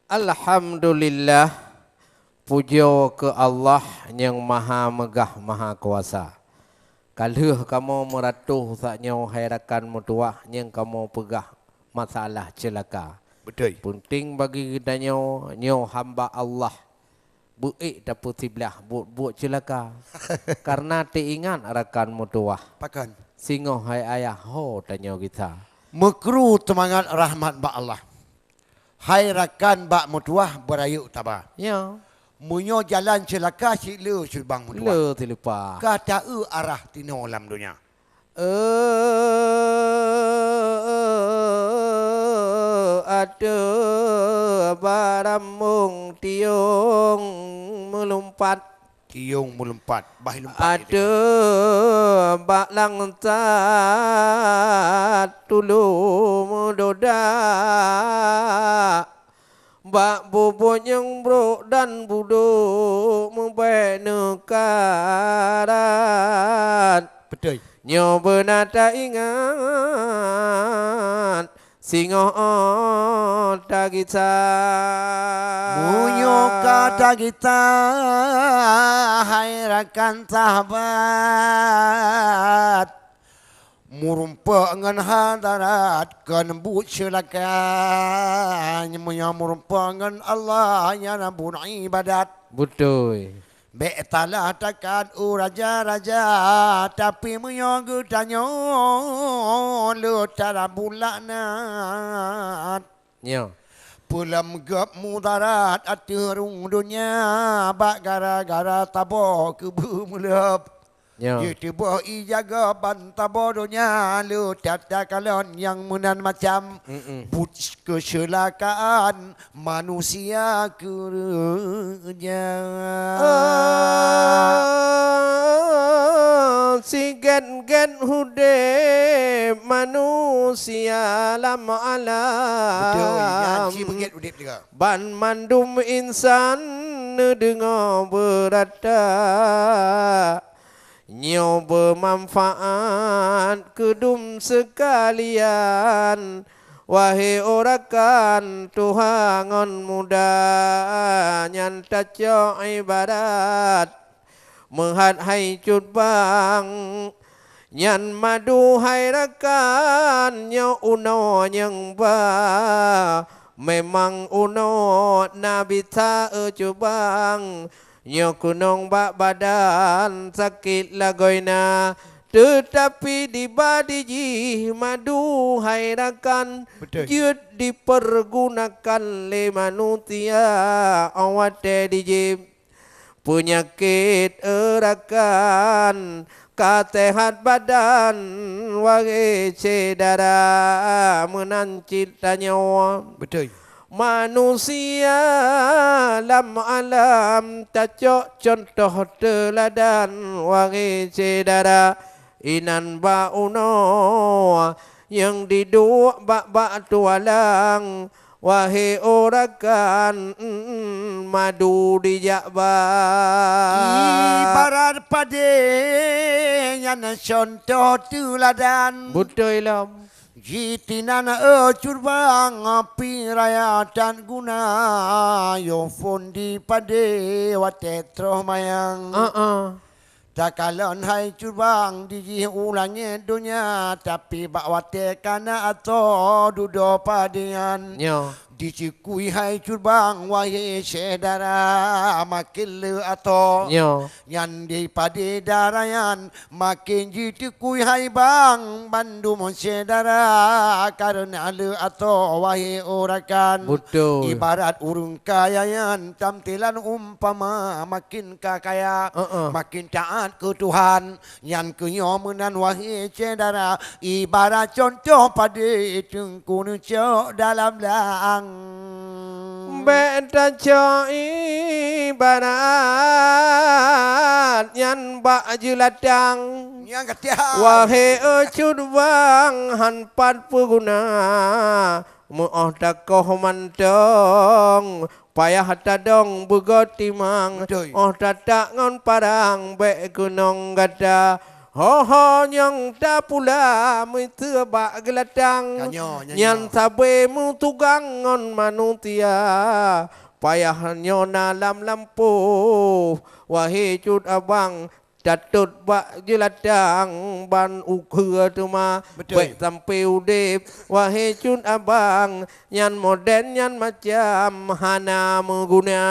Alhamdulillah, puja ke Allah yang maha megah maha kuasa. Kalau kamu meratuh saknya hairakan mutuah yang kamu pegah masalah celaka. Betul. Penting bagi kita nyo hamba Allah. Buik dapat tiblah buat celaka. Karena teingat rakan mutuah. Pakan. Singo hai ayah ho tanya kita. Mekru temangat rahmat ba Allah. Hai rakan bak mutuah berayuk tabah. Ya. Munyo jalan celaka sila sulbang mutuah. Le terlupa. Kata arah tino alam dunia. Ada baramung tiung melompat. Tiung melompat, bahi lompat. Ada bak langcat tulu mudoda. Bak bubuk yang bro dan buduk membaik nekarat. Betul. Nyo benata ingat singo tak kita. Munyo kata kita hai rakan sahabat. Murumpa dengan hadarat kan but celaka. Munyo murumpa dengan Allah yang nabun ibadat. Betul. Be'talah takkan raja-raja tapi menyogu tanya lu cara bulanat. Nyo. Pulam gap mudarat aturung dunia bak gara-gara tabo kebu mulap. Nyo. Ya tiba ijaga bantabo dunia lu tata kalon yang munan macam but kecelakaan manusia kerja. Si gen hude manusia lama alam. Betul, yang si bengit udip juga. Ban mandum insan dengar berada. Nyo bermanfaat kedum sekalian. Wahai orakan Tuhangon muda nyantaco ibadat. Menghad hai cut bang nyan madu hai rakan nyo uno nyeng ba. Memang uno nabi ta cubang. Nyo kunong bak badan sakit lagoina. Tetapi di badiji madu hai rakan. Jut dipergunakan le manusia awate dijib. Penyakit erakan katehat badan wage cedara menancit nyawa. Betul. Manusia lam alam tacok contoh teladan wage cedara inan ba uno yang diduk bak tualang. Wahai orakan madu di jakbar. Ibarat pade yang contoh teladan. Betul lah. Jitinan curbang api raya dan guna. Yo fondi pade watetro mayang. Tak kalon hai curbang di ulangnya dunia tapi bak wate kana atau dudo padian. Nyo. Dicikui hai curbang wahai sedara makin le atau Nyo. yang di padi darayan makin jitikui hai bang bandum sedara karena le atau wahai orakan. Betul. Ibarat urung kayayan tampilan umpama makin kakaya makin taat ke Tuhan yang kenyomenan wahai cedara ibarat contoh pada tengku cok dalam lang. Beta coy barat yan bak jeladang. Yang ketiak. Wahai ecud bang hanpat peguna. Mu'oh dakoh mantong. Payah tadong bugot timang. Oh tatak ngon parang bek gunung gada. Ho yang da pula Mita bak geladang Kanyo, nyanyo. Nyan sabe mu tugang ngon manusia Payahnya dalam lampu Wahai cut abang Datut bak geladang Ban ukhua tu ma Betul. Baik sampai udip Wahai cut abang Nyan moden nyan macam Hana mengguna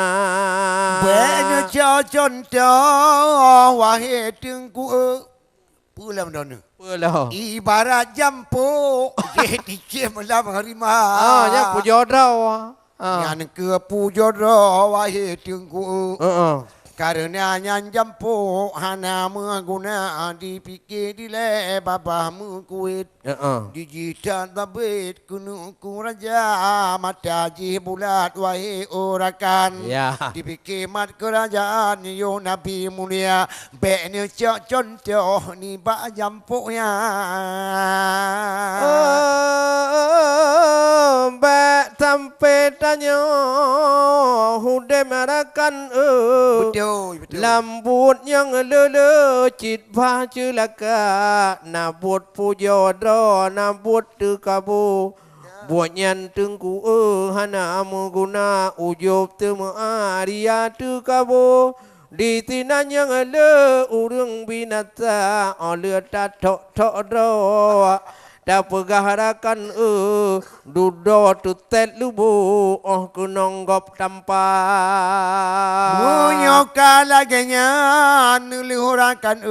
Banyak contoh wahai tengku pulang dona. Apalah Ibarat jampu jadi jem dalam harimau. yang puja draw Yang ke pujodoh wahai tengku. Karena nyan jampu hana mengguna dipikir dile babah mengkuit. Digital babit kuno raja mata ji bulat wahai orakan. Ya. Dipikir mat kerajaan yo nabi mulia. Beknya cok contoh ni bak jampunya. Bak sampai tanya Hude merakan Betul, betul. Lambut yang lele Cit baca laka Nabut puja dra Nabut tu kabu Buat nyan tengku Hana mengguna Ujub temu aria tu kabu Di tinan yang le Urung binata Oleh tatok tok dra Dah pegaharakan Dudo tu tet lubu Kunonggop tanpa Munyoka laganya Nulihurakan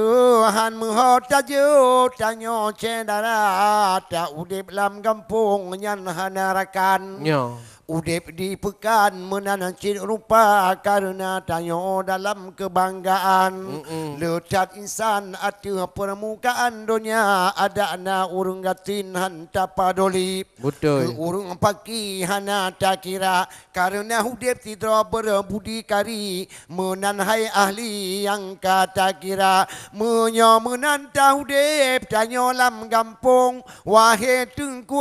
Han muhotaju Tanyo cendara Tak udip lam kampung Nyan hanarakan Nyo Udip di pekan menanacit rupa karena tanyo dalam kebanggaan. Lecat insan ada permukaan dunia ada na urung gatin hanta padoli. Betul. Ke urung paki hana tak kira karena udip tidak berbudi kari menanhai ahli yang kata kira menyo menanta udip tanyo lam gampung wahai tengku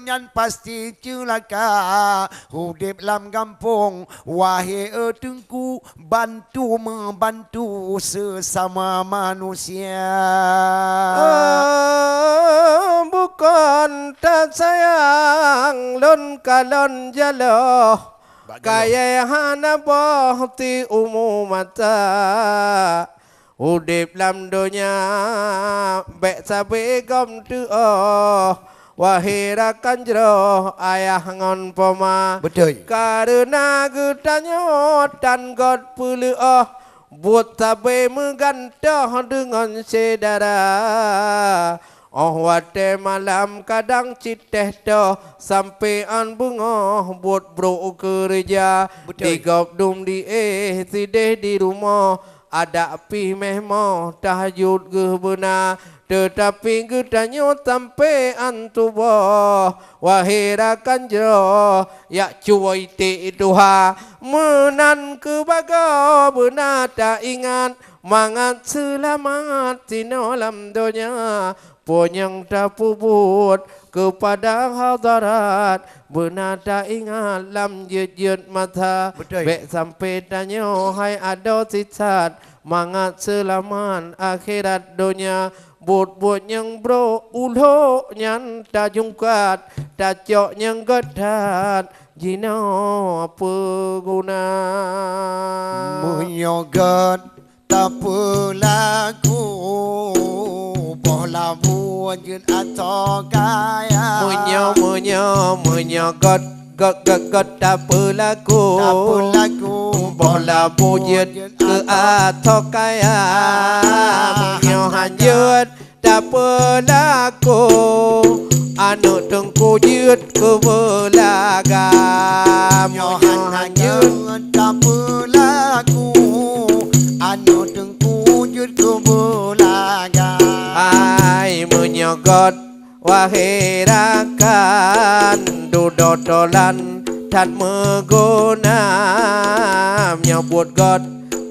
nyan pasti celaka. Hudip lam kampung wahai tengku bantu membantu sesama manusia. Bukan tak sayang lon kalon jaloh kaya hana boh ti umum mata Hudip lam dunia bek sabe gom tu Wahai rakan jero ayah ngon poma Betul. Karena getanya dan god pulu Buat tabe menggantah dengan sedara wate malam kadang citeh to Sampai an bunga buat bro kerja Digop dum di sideh di rumah Ada pi mehmo tahajud ge benar Tetapi getanya sampai antubah Wahai rakan jero Yak cuai ti Tuhan Menan ke baga benar tak ingat Mangat selamat sinolam dunia Ponyang tak pubut kepada hadarat Benar tak ingat lam jejut mata Bek sampai tanya hai ada sisat Mangat selamat akhirat dunia Bot-bot yang bro ulo nyan tak jungkat Tak cok yang gedat Jina apa guna Menyogat tak pelaku Bola buajun atau kaya Menyogot tak pelaku Tak pelaku Bola bujut ke atau kaya Menyohanjut tak pelaku Anu tengku jut ke belagam Menyohanjut tak pelaku Anu tengku jut ke belagam Ai menyogot wahai rakan Dudotolan Tad meguna Nyebut God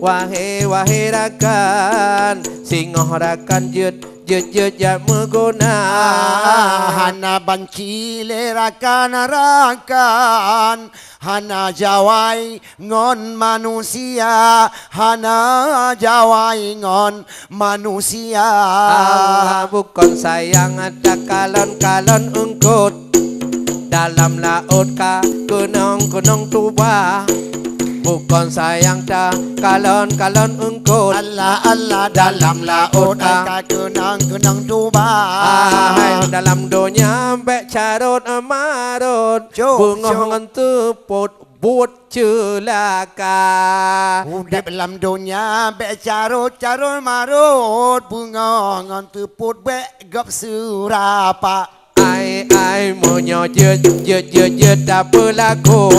Wahai rakan Singoh rakan jut jut menguna hana banci lerakan rakan hana jawai ngon manusia hana jawai ngon manusia Allah bukan sayang ada kalon-kalon ungkut dalam laut ka kunong tuba bukan sayang dah kalon ungkut Allah dalam laut ka kunong tuba hai dalam dunia bek carut amarut bunga ngentu pot buat celaka dalam dunia bek carut marut bunga ngentu pot bek gap surapa ai monyo jut tak berlaku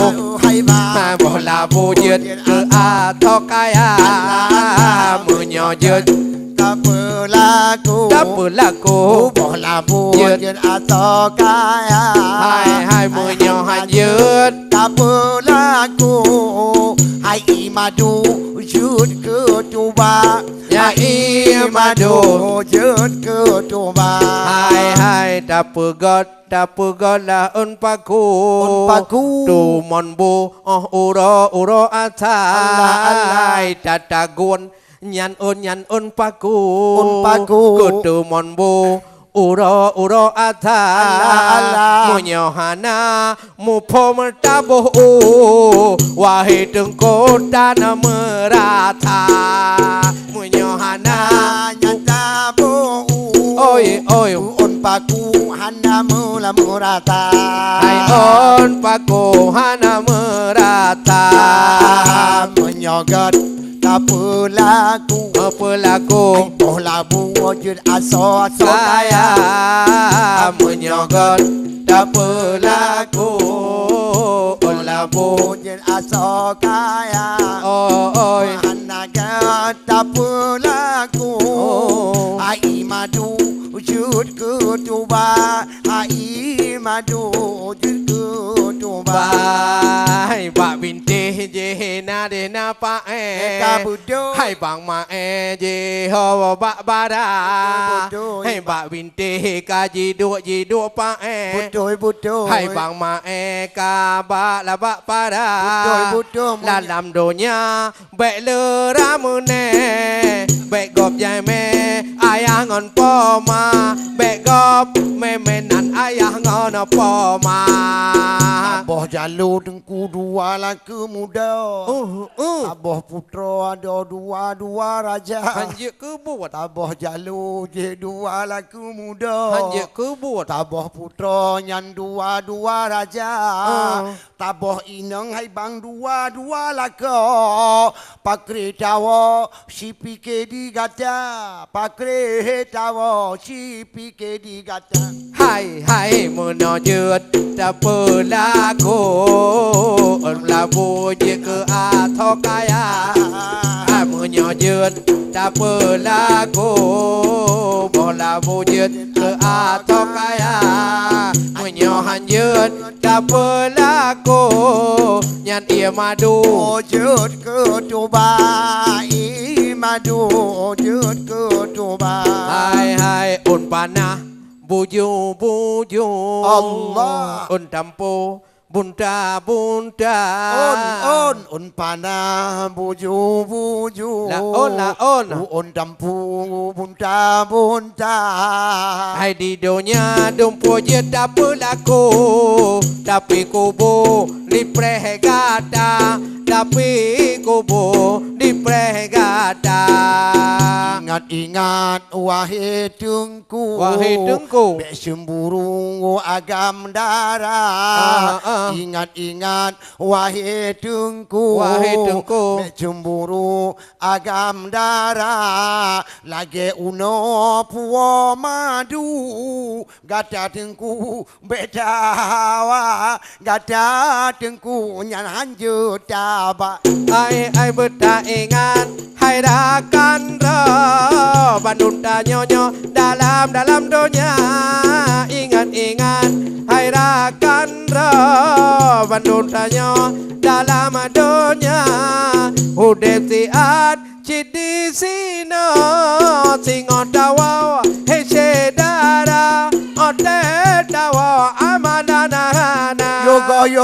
hai ba bola bujut ke atau kaya monyo jut tak berlaku bola bujut atau kaya hai monyo hanyut tak berlaku hai imadu jut ke tuba ya imadu jut ke tuba hai dapegot lah unpaku tu monbu uro atai tatagun nyan paku kudu monbu uro atai munyohana mupo mertabu wahai tengko dana merata munyohana nyatabu oi paku hana mula murata hai on paku hana merata menyogot tak pelaku bola wujud aso kaya menyogot tak pelaku bola wujud aso kaya oi hana tak pelaku ai madu wujud kutuba ai madu wujud kutuba hai bak binti je na de na pa kabudo hai bang ma je ho bak bara hai bak binti ka ji du pa budo hai bang ma ka ba la bak para budo dalam dunia bek le ramune bek gop jai me ayah ngon po ma bek gop memenan ayah ngon po ma aboh jalur tengku dua laki muda aboh putra ada dua raja hanjek ke buat aboh jalur je dua laki muda hanjek ke buat taboh putra nyan dua raja taboh inang hai bang dua laka pakre tawo si pike di gata pakre tawo si pike di gata hai menojut tak berlaku labu je ke atau kaya menyojut tak berlaku bola wujud ke atau kaya menyohanjut tak berlaku nyan ia madu wujud ke tuba madu wujud ke tuba hai un panah buju Allah un tampo bunta on panah buju la on dampu bunta hai di dunia dumpu je tak berlaku tapi kubu di pregata tapi kubu di pregata ingat wahai tengku bek cemburu agam darah ingat wahai tengku bek cemburu agam darah lagi uno puo madu gata tengku bedawa gata tengku nyan hanjut tabak ai bertak ingat hai rakan ro bandun da nyonyo dalam dunia ingat hai rakan ro bandun da nyo dalam dunia udep siat cidi sino singot dawa hei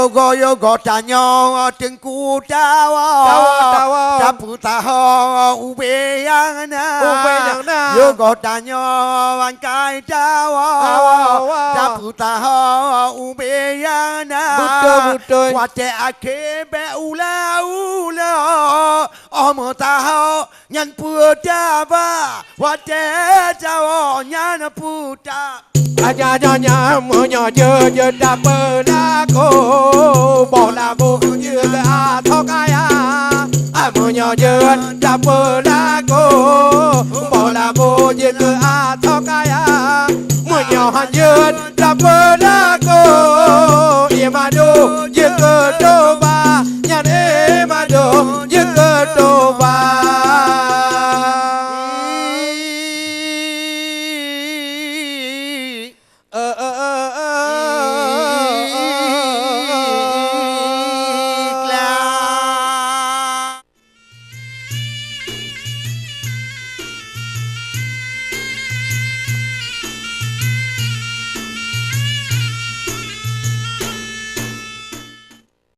yogo tanyo tengku tawa Tapu taho ube yang na Yogo tanyo angkai tawa Tapu taho ube yang na Betul. Wate akebe ula Omo taho nyan puta ba Wate taho nyan puta Aja nya mo je da pernah ko bola bu je a thok aya mo je da pernah ko bola bu je a thok aya mo han je da pernah ko imado je ke do ba nyan e ma do je ke do